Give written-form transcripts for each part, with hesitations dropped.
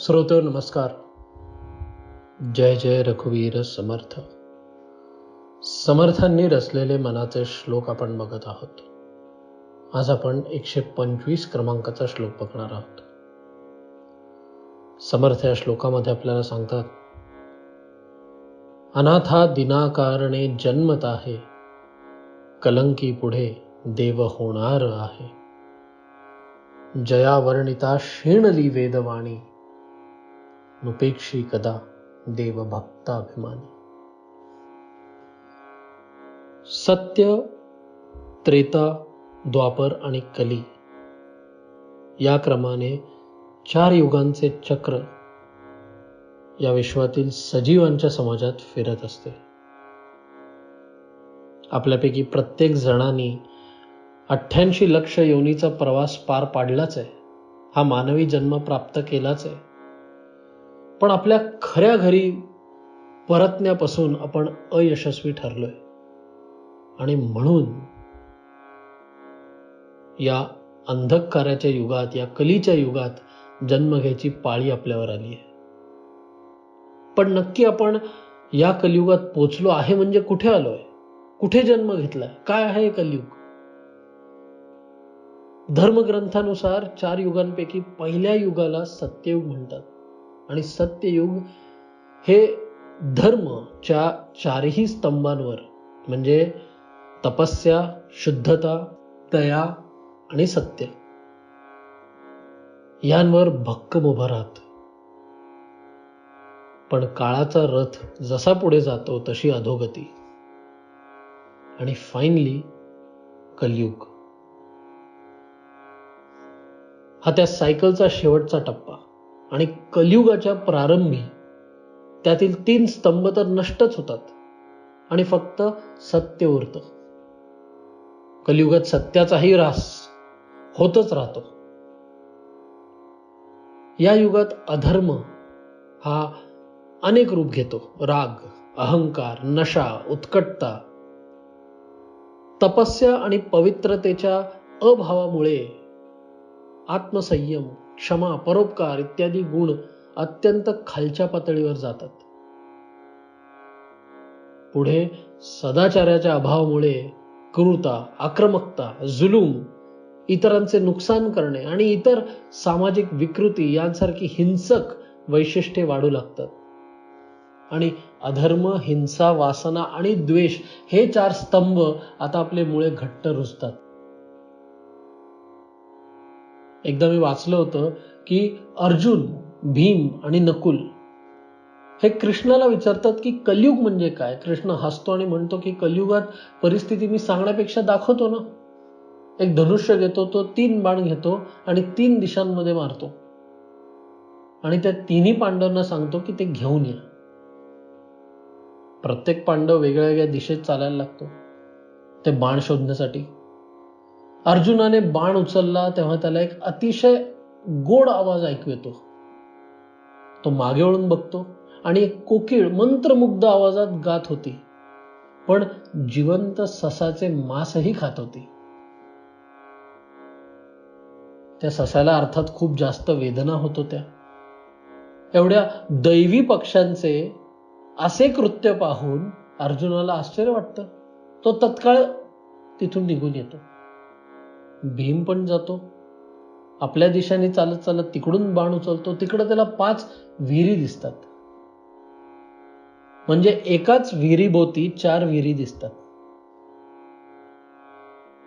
श्रोतो नमस्कार. जय जय रघुवीर समर्थ. समर्थांनी रचलेले मनाचे श्लोक आपण बघत आहोत. आज आपण 125 क्रमांकाचा श्लोक बघणार आहोत. समर्थ या श्लोकामध्ये आपल्याला सांगतात, अनाथा दिनाकारणे जन्मत आहे, कलंकी पुढे देव होणार आहे. जयावर्णिता क्षीणली वेदवाणी, नुपेक्षी कदा देव भक्ताभिमानी. सत्य, त्रेता, द्वापर आणि कली या क्रमाने 4 युगांचे चक्र या विश्वातील सजीवांच्या समाजात फिरत असते. आपल्यापैकी प्रत्येक जणांनी 88 लक्ष योनीचा प्रवास पार पाडलाच आहे. हा मानवी जन्म प्राप्त केलाच आहे. पण आपल्या खऱ्या घरी परतण्यापासून आपण अयशस्वी ठरलोय आणि म्हणून या अंधकाराच्या युगात, या कलीच्या युगात जन्म घ्यायची पाळी आपल्यावर आली आहे. पण नक्की आपण या कलियुगात पोचलो आहे म्हणजे कुठे आलोय? कुठे जन्म घेतलाय? काय आहे कलियुग? धर्मग्रंथानुसार 4 युगांपैकी पहिल्या युगाला सत्ययुग म्हणतात. आणि सत्ययुग हे धर्मच्या 4ही स्तंभांवर म्हणजे तपस्या, शुद्धता, दया आणि सत्य यांवर भक्कम उभं राहत. पण काळाचा रथ जसा पुढे जातो तशी अधोगती आणि फायनली कलियुग. हा त्या सायकलचा शेवटचा टप्पा. आणि कलियुगाच्या प्रारंभी त्यातील 3 स्तंभ तर नष्टच होतात आणि फक्त सत्य उरतं. कलियुगात सत्याचाही ऱ्हास होतच राहतो. या युगात अधर्म हा अनेक रूप घेतो. राग, अहंकार, नशा, उत्कटता. तपस्या आणि पवित्रतेच्या अभावामुळे आत्मसंयम, क्षमा, परोपकार इत्यादी गुण अत्यंत खालच्या पातळीवर जातात. पुढे सदाचाराच्या अभावामुळे क्रूरता, आक्रमकता, जुलूम, इतरांचे नुकसान करणे आणि इतर सामाजिक विकृती यांसारखी हिंसक वैशिष्ट्ये वाढू लागतात. आणि अधर्म, हिंसा, वासना आणि द्वेष हे 4 स्तंभ आता आपले मुळे घट्ट रुजतात. एकदा मी वाचलं होतं की अर्जुन, भीम आणि नकुल हे कृष्णाला विचारतात की कलियुग म्हणजे काय? कृष्ण हसतो आणि म्हणतो की कलियुगात परिस्थिती मी सांगण्यापेक्षा दाखवतो ना. एक धनुष्य घेतो, तो 3 बाण घेतो आणि 3 दिशांमध्ये मारतो आणि त्या 3ही पांडवांना सांगतो की ते घेऊन या. प्रत्येक पांडव वेगळ्या वेगळ्या दिशेत चालायला लागतो ते बाण शोधण्यासाठी. अर्जुनाने बाण उचलला तेव्हा त्याला एक अतिशय गोड आवाज ऐकू येतो. तो मागे वळून बघतो आणि एक कोकिळ मंत्रमुग्ध आवाजात गात होती, पण जिवंत ससाचे मांसही खात होती. त्या ससाला अर्थात खूप जास्त वेदना होत होत्या. एवढ्या दैवी पक्ष्यांचे असे कृत्य पाहून अर्जुनाला आश्चर्य वाटतं. तो तत्काळ तिथून निघून येतो. भीम पण जातो. आपल्या दिशेने चालत चालत तिकडून बाण उचलतो. तिकडे त्याला 5 विहिरी दिसतात. म्हणजे एकाच विहिरीभोवती 4 विहिरी दिसतात.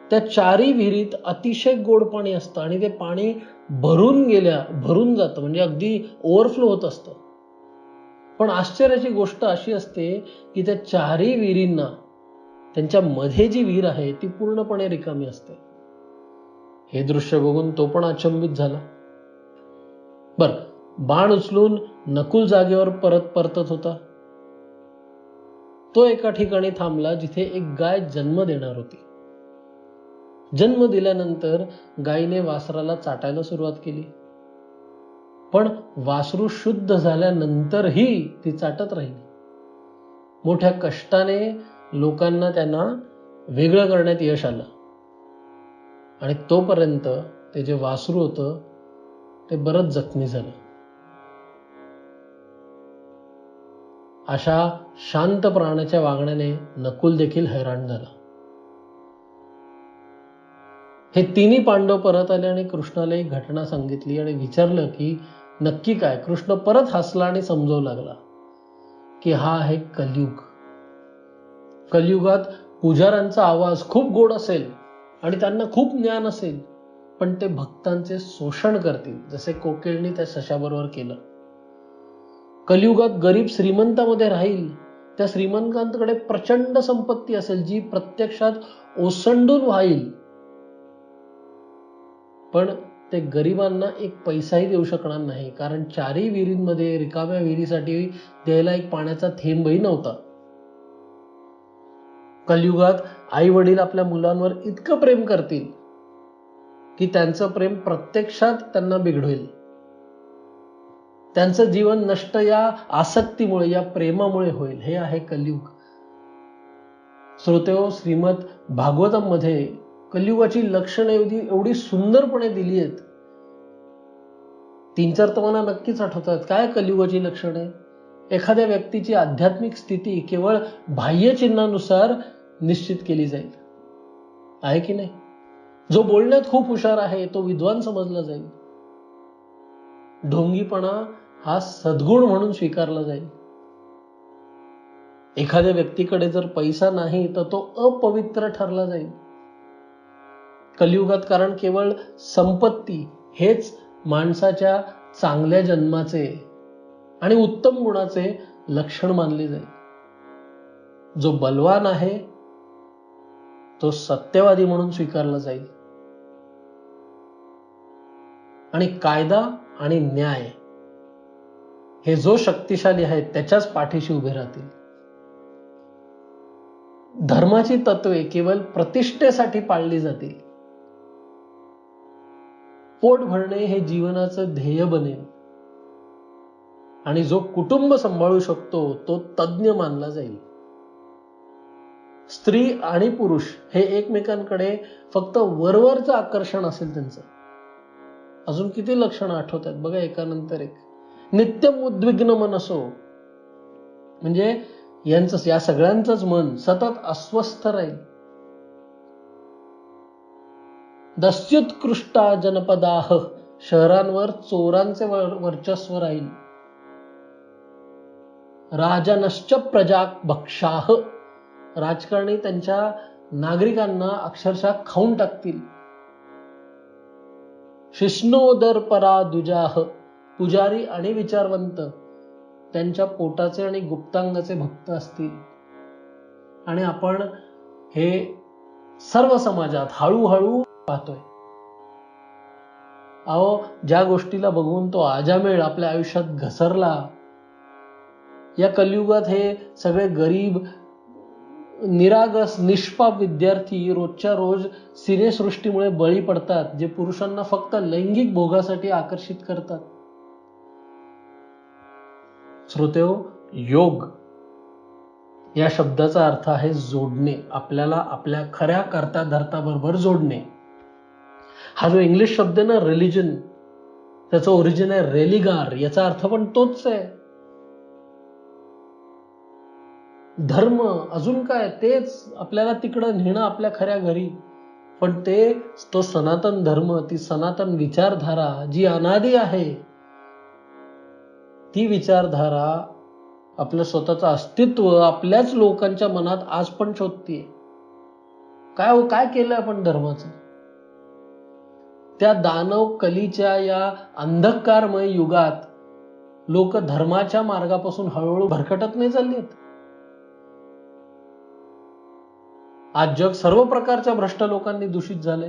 त्या 4ही विहिरीत अतिशय गोड पाणी असतं आणि ते पाणी भरून जातं, म्हणजे अगदी ओव्हरफ्लो होत असतं. पण आश्चर्याची गोष्ट अशी असते की त्या 4ही विहिरींना त्यांच्या मध्ये जी विहीर आहे ती पूर्णपणे रिकामी असते. हे दृश्य बघून तो पण अचंबित झाला. बाण उचलून नकुल जागेवर परतत होता. तो एका ठिकाणी थांबला जिथे एक गाय जन्म देणार होती. जन्म दिल्यानंतर गायीने वासराला चाटायला सुरुवात केली. पण वासरू शुद्ध झाल्यानंतरही ती चाटत राहिली. मोठ्या कष्टाने लोकांना त्यांना वेगळं करण्यात यश आलं आणि तोपर्यंत ते जे वासरू होतं ते बरंच जखमी झालं. अशा शांत प्राण्याच्या वागण्याने नकुल देखील हैराण झाला. हे तिन्ही पांडव परत आले आणि कृष्णाला एक घटना सांगितली आणि विचारलं की नक्की काय. कृष्ण परत हसला आणि समजावू लागला की हा आहे कलियुग. कलियुगात पुजाऱ्यांचा आवाज खूप गोड असेल आणि त्यांना खूप ज्ञान असेल, पण ते भक्तांचे शोषण करतील, जसे कोकिळनी त्या सशाबरोबर केलं. कलियुगात गरीब श्रीमंतामध्ये राहील, त्या श्रीमंतांकडे प्रचंड संपत्ती असेल जी प्रत्यक्षात ओसंडून वाहील, पण ते गरिबांना एक पैसाही देऊ शकणार नाही, कारण चारही विहिरींमध्ये रिकाम्या विहिरीसाठी द्यायला एक पाण्याचा थेंबही नव्हता. कलियुगात आई वडील आपल्या मुलांवर इतकं प्रेम करतील की त्यांचं प्रेम प्रत्यक्षात त्यांना बिघडवेल. त्यांचं जीवन नष्ट या आसक्तीमुळे, या प्रेमामुळे होईल. हे आहे कलियुग. श्रोतेहो, श्रीमद भागवतम मध्ये कलियुगाची लक्षणे एवढी सुंदरपणे दिली आहेत. 3-4 तर मला नक्कीच आठवतात. काय कलियुगाची लक्षणे? एखाद्या व्यक्तीची आध्यात्मिक स्थिती केवळ बाह्य चिन्हानुसार निश्चित केली जाईल, आहे की नाही? जो बोलण्यात खूप हुशार आहे तो विद्वान समजला जाईल. ढोंगीपणा हा सद्गुण म्हणून स्वीकारला जाईल. एखाद्या व्यक्तीकडे जर पैसा नाही तर तो अपवित्र ठरला जाईल कलियुगात. कारण केवळ संपत्ती हेच माणसाच्या चांगल्या जन्माचे आणि उत्तम गुणाचे लक्षण मानले जाईल. जो बलवान आहे तो सत्यवादी म्हणून स्वीकारला जाईल आणि कायदा आणि न्याय हे जो शक्तिशाली आहे त्याच्याच पाठीशी उभे राहतील. धर्माची तत्वे केवळ प्रतिष्ठेसाठी पाळली जातील. पोट भरणे हे जीवनाचं ध्येय बनेल आणि जो कुटुंब सांभाळू शकतो तो तज्ञ मानला जाईल. स्त्री आणि पुरुष हे एकमेकांकडे फक्त वरवरचं आकर्षण असेल त्यांचं. अजून किती लक्षणं आठवतात बघा एकानंतर एक. नित्यम उद्विग्न मनसो, म्हणजे या सगळ्यांचंच मन सतत अस्वस्थ राहील. दस्युत्कृष्टा जनपदाह, शहरांवर चोरांचे वर्चस्व राहील. राजनश्च प्रजा भक्षाह, राजकारणी त्यांच्या नागरिकांना अक्षरशः खाऊन टाकतील. शिष्णोदर परा दुजाह, पुजारी आणि विचारवंत त्यांच्या पोटाचे आणि गुप्तांगाचे भक्त असतील. आणि आपण हे सर्व समाजात हळूहळू पाहतोय. अहो, ज्या गोष्टीला बघून तो आजामेळ आपल्या आयुष्यात घसरला, या कलियुगात हे सगळे गरीब निरागस निष्पाप विद्यार्थी रोजच्या रोज सिनेसृष्टीमुळे बळी पडतात, जे पुरुषांना फक्त लैंगिक भोगासाठी आकर्षित करतात. श्रोतेहो, योग या शब्दाचा अर्थ आहे जोडणे. आपल्याला आपल्या खऱ्या कर्ता धर्ता बरोबर जोडणे. हा जो इंग्लिश शब्द आहे ना रिलिजन, त्याचं ओरिजिन आहे रेलिगार. याचा अर्थ पण तोच आहे. धर्म अजून काय, तेच आपल्याला तिकडं नेणं आपल्या खऱ्या घरी. पण तो सनातन धर्म, ती सनातन विचारधारा जी अनादी आहे, ती विचारधारा आपलं स्वतःचं अस्तित्व आपल्याच लोकांच्या मनात आज पण शोधतीये. काय केलं आपण धर्माचं? त्या दानव कलीच्या या अंधकारमय युगात लोक धर्माच्या मार्गापासून हळूहळू भरकटत नाही चाललीत. आज जग सर्व प्रकारच्या भ्रष्ट लोकांनी दूषित झाले,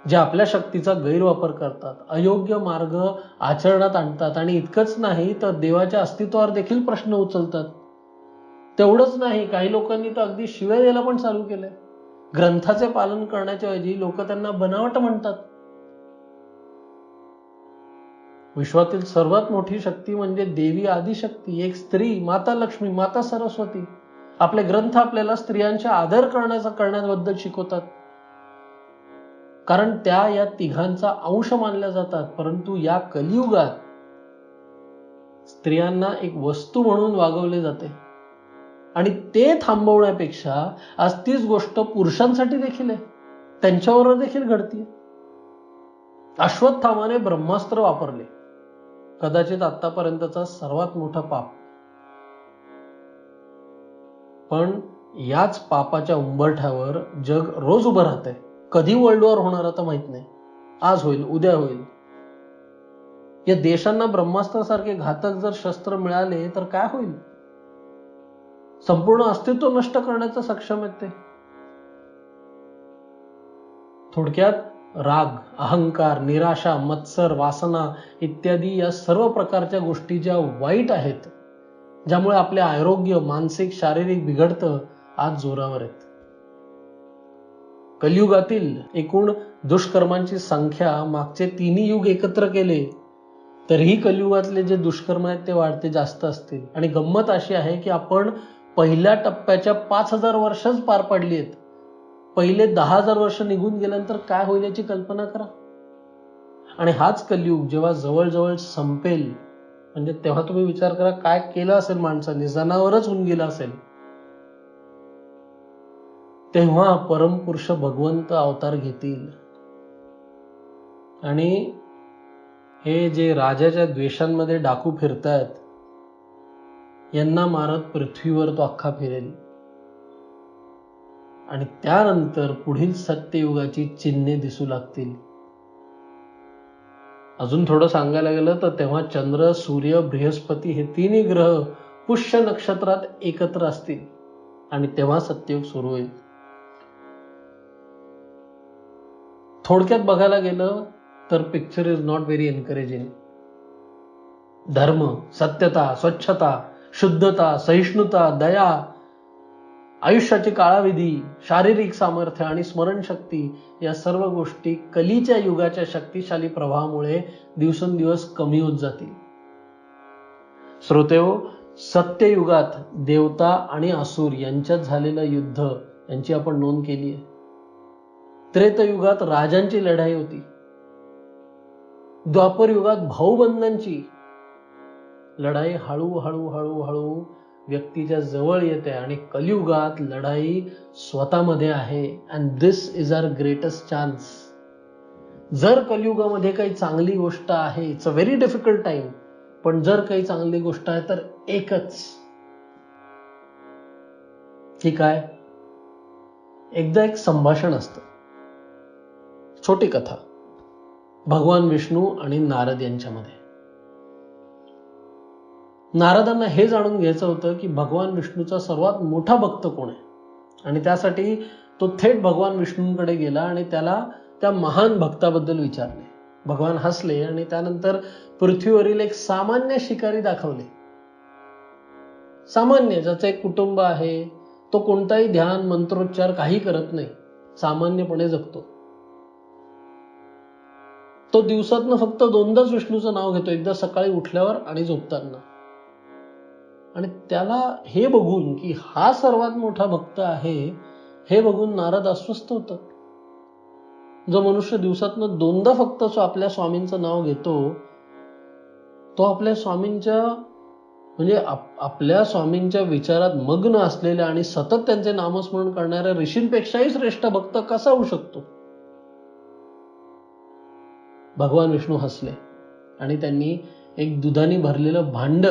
जे आपल्या शक्तीचा गैरवापर करतात, अयोग्य मार्ग आचरणात आणतात आणि इतकंच नाही तर देवाच्या अस्तित्वावर देखील प्रश्न उचलतात. तेवढंच नाही, काही लोकांनी तर अगदी शिव्या द्यायला पण चालू केलंय. ग्रंथाचे पालन करण्याच्या ऐवजी लोक त्यांना बनावट म्हणतात. विश्वातील सर्वात मोठी शक्ती म्हणजे देवी आदिशक्ती, एक स्त्री, माता लक्ष्मी, माता सरस्वती. आपले ग्रंथ आपल्याला स्त्रियांचा आदर करण्याबद्दल शिकवतात, कारण त्या या तिघांचा अंश मानल्या जातात. परंतु या कलियुगात स्त्रियांना एक वस्तू म्हणून वागवले जाते आणि ते थांबवण्यापेक्षा आज तीच गोष्ट पुरुषांसाठी देखील आहे, त्यांच्यावर देखील घडते. अश्वत्थामाने ब्रह्मास्त्र वापरले, कदाचित आतापर्यंतचा सर्वात मोठा पाप. पण याच पापाच्या उंबरठ्यावर जग रोज उभं राहतंय. कधी वर्ल्ड वॉर होणार आता माहित नाही, आज होईल, उद्या होईल. या देशांना ब्रह्मास्त्रासारखे घातक जर शस्त्र मिळाले तर काय होईल? संपूर्ण अस्तित्व नष्ट करण्याचं सक्षम आहेत ते. थोडक्यात राग, अहंकार, निराशा, मत्सर, वासना इत्यादी या सर्व प्रकारच्या गोष्टी ज्या वाईट आहेत, ज्यामुळे आपले आरोग्य मानसिक शारीरिक बिघडतं, आज जोरावर आहेत. कलियुगातील एकूण दुष्कर्मांची संख्या मागचे 3 युग एकत्र केले तरीही कलियुगातले जे दुष्कर्म आहेत ते वाढते जास्त असतील. आणि गंमत अशी आहे की आपण पहिल्या टप्प्याच्या 5,000 वर्षच पार पाडली आहेत. पहिले 10,000 वर्ष निघून गेल्यानंतर काय होईल याची कल्पना करा. आणि हाच कलियुग जेव्हा जवळजवळ संपेल, म्हणजे तेव्हा तुम्ही विचार करा काय केलं असेल माणसाने, जनावरच होऊन गेलं असेल. तेव्हा परमपुरुष भगवंत अवतार घेतील आणि हे जे राजाच्या द्वेषांमध्ये डाकू फिरतायत यांना मारत पृथ्वीवर तो अख्खा फिरेल. आणि त्यानंतर पुढील सत्ययुगाची चिन्हे दिसू लागतील. अजून थोडं सांगायला गेलं तर तेव्हा चंद्र, सूर्य, बृहस्पती हे 3 ग्रह पुष्य नक्षत्रात एकत्र असतील आणि तेव्हा सत्ययुग सुरू होईल. थोडक्यात बघायला गेलं तर picture is not very encouraging. धर्म, सत्यता, स्वच्छता, शुद्धता, सहिष्णुता, दया, आयुष्याची काळाविधी, शारीरिक सामर्थ्य आणि स्मरणशक्ती या सर्व गोष्टी कलीच्या युगाच्या शक्तिशाली प्रभावामुळे दिवसेंदिवस कमी होत जातील. श्रोतेहो, सत्ययुगात देवता आणि असुर यांच्यात झालेलं युद्ध यांची आपण नोंद केली आहे. त्रेतयुगात राजांची लढाई होती. द्वापर युगात भाऊबंधांची लढाई हळूहळू हळूहळू व्यक्तीच्या जवळ येते आणि कलियुगात लढाई स्वतःमध्ये आहे. And this is our greatest chance. जर कलियुगामध्ये काही चांगली गोष्ट आहे, it's a very difficult time, पण जर काही चांगली गोष्ट आहे तर एकच, की काय? एकदा एक संभाषण असतं, छोटी कथा, भगवान विष्णू आणि नारद यांच्यामध्ये. नारदांना हे जाणून घ्यायचं होतं की भगवान विष्णूचा सर्वात मोठा भक्त कोण आहे. आणि त्यासाठी तो थेट भगवान विष्णूंकडे गेला आणि त्याला त्या महान भक्ताबद्दल विचारले. भगवान हसले आणि त्यानंतर पृथ्वीवरील एक सामान्य शिकारी दाखवले. सामान्य, ज्याचं एक कुटुंब आहे, तो कोणताही ध्यान मंत्रोच्चार काही करत नाही, सामान्यपणे जगतो. तो दिवसातनं फक्त 2दाच विष्णूचं नाव घेतो, एकदा सकाळी उठल्यावर आणि झोपताना. आणि त्याला हे बघून की हा सर्वात मोठा भक्त आहे, हे बघून नारद अस्वस्थ होतात. जो मनुष्य दिवसातनं 2दा फक्त आपल्या स्वामींचं नाव घेतो, तो आपल्या स्वामींच्या म्हणजे आपल्या स्वामींच्या विचारात मग्न असलेल्या आणि सतत त्यांचे नामस्मरण करणाऱ्या ऋषींपेक्षाही श्रेष्ठ भक्त कसा होऊ शकतो? भगवान विष्णू हसले आणि त्यांनी एक दुधाने भरलेलं भांड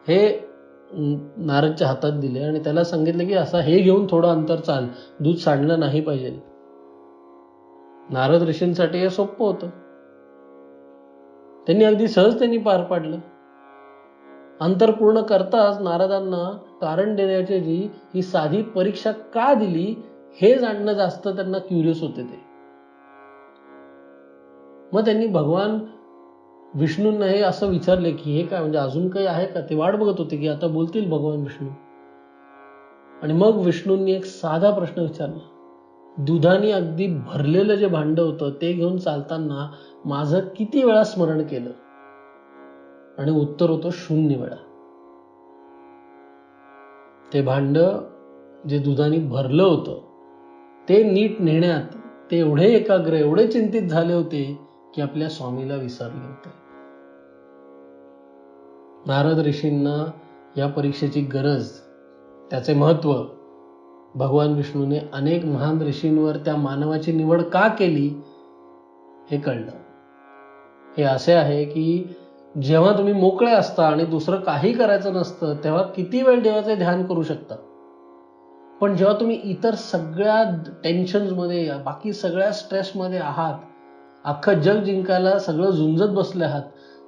हे नारदच्या हातात दिले आणि त्याला सांगितलं की असं हे घेऊन थोडं अंतर चाल, दूध सांडलं नाही पाहिजे. नारद ऋषींसाठी हे सोपं होतं. त्यांनी अगदी सहज त्यांनी पार पाडलं. अंतर पूर्ण करताच नारदांना कारण देण्याची ही साधी परीक्षा का दिली हे जाणणं जास्त त्यांना क्युरियस होते ते. मग त्यांनी भगवान विष्णूंना हे असं विचारले की हे काय, म्हणजे अजून काही आहे का? ते वाट बघत होते की आता बोलतील भगवान विष्णू. आणि मग विष्णूंनी एक साधा प्रश्न विचारला. दुधाने अगदी भरलेलं जे भांड होतं ते घेऊन चालताना माझं किती वेळा स्मरण केलं? आणि उत्तर होतं 0 वेळा. ते भांड जे दुधाने भरलं होतं ते नीट नेण्यात ते एवढे एकाग्र, एवढे चिंतित झाले होते की आपल्या स्वामीला विसरले होते. नारद ऋषींना या परीक्षेची गरज, त्याचे महत्त्व, भगवान विष्णूने अनेक महान ऋषींवर त्या मानवाची निवड का केली हे कळलं. हे असे आहे की जेव्हा तुम्ही मोकळे असता आणि दुसरं काही करायचं नसतं तेव्हा किती वेळ देवाचे ध्यान करू शकता. पण जेव्हा तुम्ही इतर सगळ्या टेन्शन्समध्ये, बाकी सगळ्या स्ट्रेसमध्ये आहात, अख्खं जग जिंकायला सगळं झुंजत बसले आहात,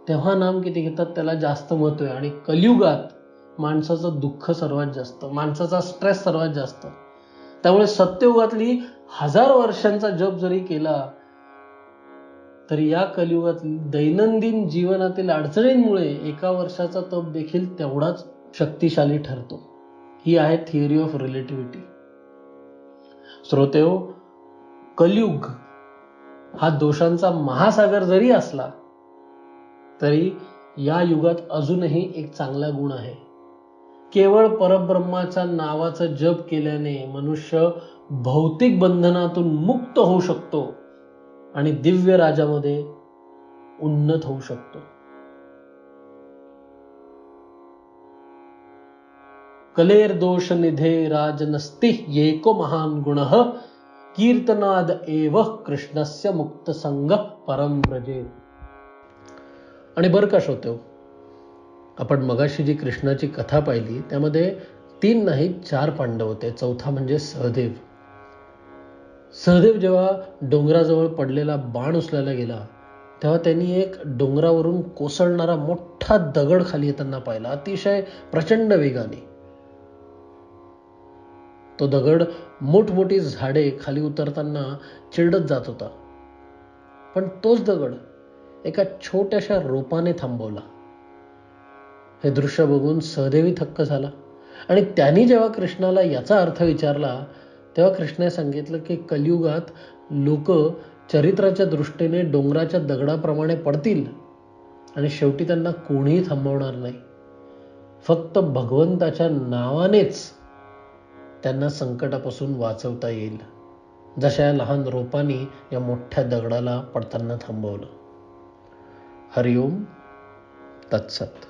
तेव्हा नाम किती घेतात त्याला जास्त महत्व आहे. आणि कलियुगात माणसाचं दुःख सर्वात जास्त, माणसाचा स्ट्रेस सर्वात जास्त. त्यामुळे सत्ययुगातली 1000 वर्षांचा जप जरी केला तरी या कलियुगात दैनंदिन जीवनातील अडचणींमुळे 1 वर्षाचा तप देखील तेवढाच शक्तिशाली ठरतो. ही आहे थिअरी ऑफ रिलेटिव्हिटी. श्रोतेहो, कलियुग हा दोषांचा महासागर जरी असला तरी या युगात अजूनही एक चांगला गुण आहे. केवळ परब्रह्माच्या नावाचा जप केल्याने मनुष्य भौतिक बंधनातून मुक्त होऊ शकतो आणि दिव्य राज्यामध्ये उन्नत होऊ शकतो. कलेर दोष निधे राजनस्ति येको महान गुणः कीर्तनाद एव कृष्णस्य मुक्त संग परम व्रजे. आणि बरं का श्रोतेहो, आपण मगाशी जी कृष्णाची कथा पाहिली त्यामध्ये 3 नाही 4 पांडव होते. चौथा म्हणजे सहदेव. सहदेव जेव्हा डोंगराजवळ पडलेला बाण उचलायला गेला तेव्हा त्यांनी एक डोंगरावरून कोसळणारा मोठा दगड खाली येताना पाहिला, अतिशय प्रचंड वेगाने. तो दगड मोठमोठी झाडे खाली उतरताना चिरडत जात होता, पण तोच दगड एका छोट्याशा रोपाने थांबवला. हे दृश्य बघून सहदेवी थक्क झाला आणि त्यांनी जेव्हा कृष्णाला याचा अर्थ विचारला तेव्हा कृष्णाने सांगितलं की कलियुगात लोक चरित्राच्या दृष्टीने डोंगराच्या दगडाप्रमाणे पडतील आणि शेवटी त्यांना कोणीही थांबवणार नाही. फक्त भगवंताच्या नावानेच त्यांना संकटापासून वाचवता येईल, जशा या लहान रोपानी या मोठ्या दगडाला पडताना थांबवलं. हरिओम तत्सत.